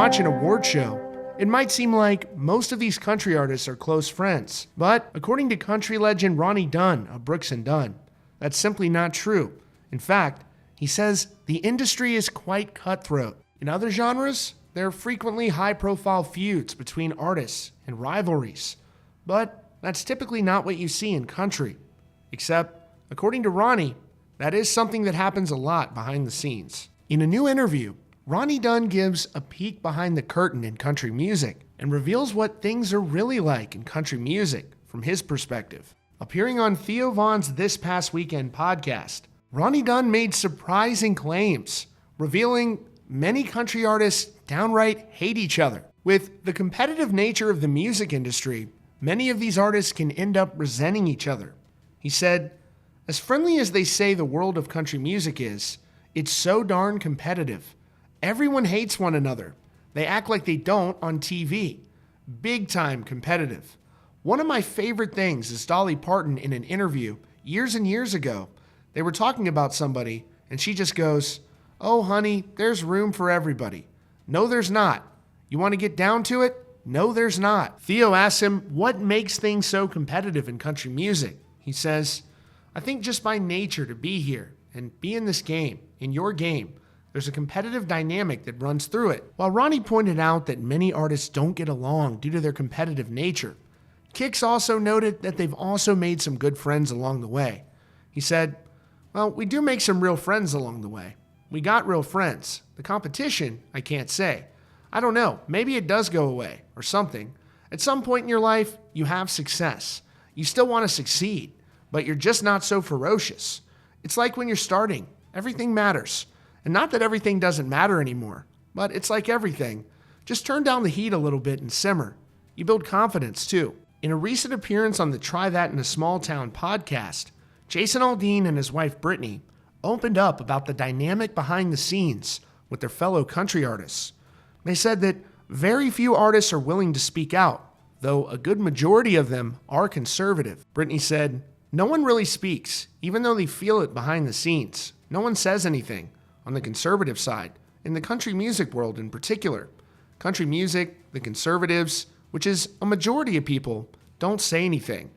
watch an award show, it might seem like most of these country artists are close friends. But according to country legend Ronnie Dunn of Brooks and Dunn, that's simply not true. In fact, he says the industry is quite cutthroat. In other genres, there are frequently high-profile feuds between artists and rivalries. But that's typically not what you see in country. Except, according to Ronnie, that is something that happens a lot behind the scenes. In a new interview, Ronnie Dunn gives a peek behind the curtain in country music and reveals what things are really like in country music from his perspective. Appearing on Theo Von's This Past Weekend podcast, Ronnie Dunn made surprising claims, revealing many country artists downright hate each other. With the competitive nature of the music industry, many of these artists can end up resenting each other. He said, "As friendly as they say the world of country music is, it's so darn competitive. Everyone hates one another. They act like they don't on TV. Big time competitive. One of my favorite things is Dolly Parton in an interview years and years ago. They were talking about somebody, and she just goes, 'Oh, honey, there's room for everybody.' No, there's not. You want to get down to it? No, there's not." Theo asks him what makes things so competitive in country music. He says, "I think just by nature to be here and be in this game, in your game, there's a competitive dynamic that runs through it." While Ronnie pointed out that many artists don't get along due to their competitive nature, Kix also noted that they've also made some good friends along the way. He said, "Well, we do make some real friends along the way. We got real friends. The competition, I can't say. I don't know, maybe it does go away or something. At some point in your life, you have success. You still want to succeed, but you're just not so ferocious. It's like when you're starting, everything matters. And not that everything doesn't matter anymore, but it's like everything. Just turn down the heat a little bit and simmer. You build confidence too." In a recent appearance on the Try That in a Small Town podcast, Jason Aldean and his wife Brittany opened up about the dynamic behind the scenes with their fellow country artists. They said that very few artists are willing to speak out, though a good majority of them are conservative. Brittany said, "No one really speaks, even though they feel it behind the scenes. No one says anything on the conservative side, in the country music world in particular. Country music, the conservatives, which is a majority of people, don't say anything.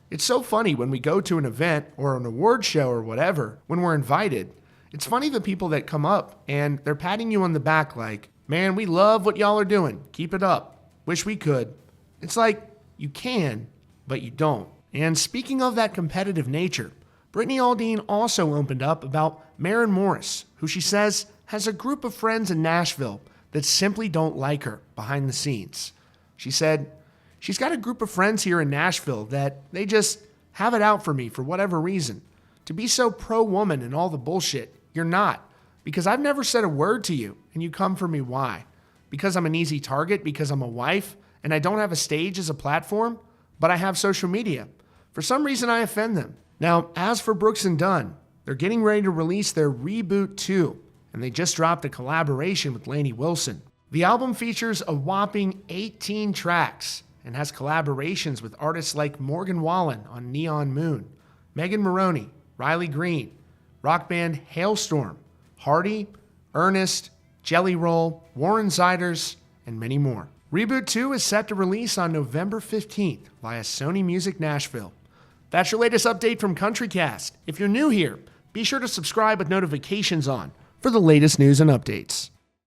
It's so funny when we go to an event or an award show or whatever, when we're invited. It's funny the people that come up and they're patting you on the back like, 'Man, we love what y'all are doing. Keep it up. Wish we could.' It's like, you can, but you don't." And speaking of that competitive nature, Brittany Aldean also opened up about Maren Morris, who she says has a group of friends in Nashville that simply don't like her behind the scenes. She said, "She's got a group of friends here in Nashville that they just have it out for me for whatever reason. To be so pro-woman and all the bullshit, you're not. Because I've never said a word to you, and you come for me why? Because I'm an easy target, because I'm a wife, and I don't have a stage as a platform, but I have social media. For some reason, I offend them." Now, as for Brooks and Dunn, they're getting ready to release their Reboot 2, and they just dropped a collaboration with Lainey Wilson. The album features a whopping 18 tracks and has collaborations with artists like Morgan Wallen on Neon Moon, Megan Moroney, Riley Green, rock band Hailstorm, Hardy, Ernest, Jelly Roll, Warren Ziders, and many more. Reboot 2 is set to release on November 15th via Sony Music Nashville. That's your latest update from CountryCast. If you're new here, be sure to subscribe with notifications on for the latest news and updates.